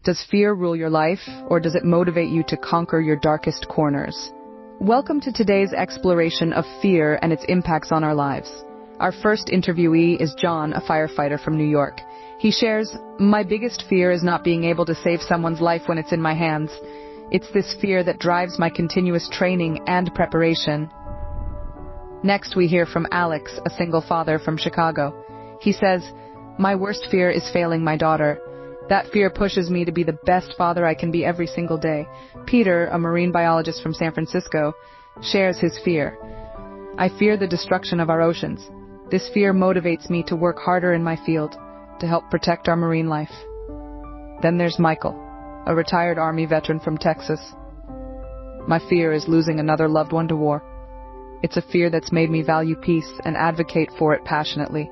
Does fear rule your life, or does it motivate you to conquer your darkest corners? Welcome to today's exploration of fear and its impacts on our lives. Our first interviewee is John, a firefighter from New York. He shares, "My biggest fear is not being able to save someone's life when it's in my hands. It's this fear that drives my continuous training and preparation." Next, we hear from Alex, a single father from Chicago. He says, "My worst fear is failing my daughter. That fear pushes me to be the best father I can be every single day." Peter, a marine biologist from San Francisco, shares his fear. "I fear the destruction of our oceans. This fear motivates me to work harder in my field, to help protect our marine life." Then there's Michael, a retired Army veteran from Texas. "My fear is losing another loved one to war. It's a fear that's made me value peace and advocate for it passionately."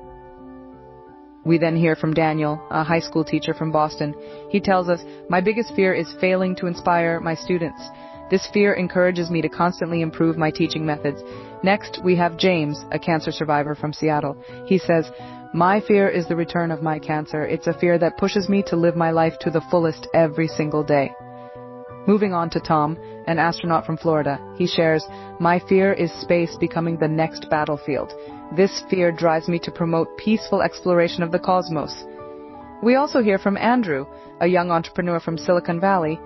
We then hear from Daniel, a high school teacher from Boston. He tells us, "My biggest fear is failing to inspire my students. This fear encourages me to constantly improve my teaching methods." Next, we have James, a cancer survivor from Seattle. He says, "My fear is the return of my cancer. It's a fear that pushes me to live my life to the fullest every single day." Moving on to Tom, an astronaut from Florida. He shares, "My fear is space becoming the next battlefield. This fear drives me to promote peaceful exploration of the cosmos." We also hear from Andrew, a young entrepreneur from Silicon Valley.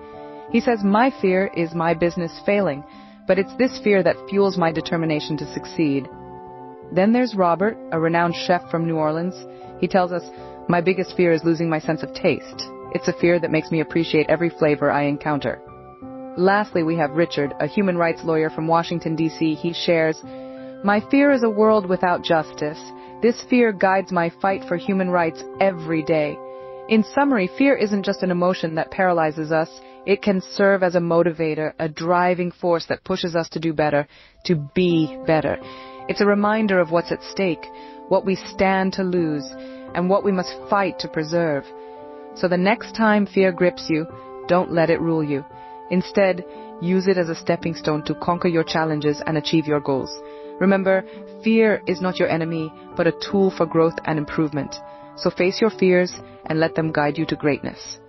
He says, "My fear is my business failing, but it's this fear that fuels my determination to succeed." Then there's Robert, a renowned chef from New Orleans. He tells us, "My biggest fear is losing my sense of taste. It's a fear that makes me appreciate every flavor I encounter." Lastly, we have Richard, a human rights lawyer from Washington, D.C. He shares, "My fear is a world without justice. This fear guides my fight for human rights every day." In summary, fear isn't just an emotion that paralyzes us. It can serve as a motivator, a driving force that pushes us to do better, to be better. It's a reminder of what's at stake, what we stand to lose, and what we must fight to preserve. So the next time fear grips you, don't let it rule you. Instead, use it as a stepping stone to conquer your challenges and achieve your goals. Remember, fear is not your enemy, but a tool for growth and improvement. So face your fears and let them guide you to greatness.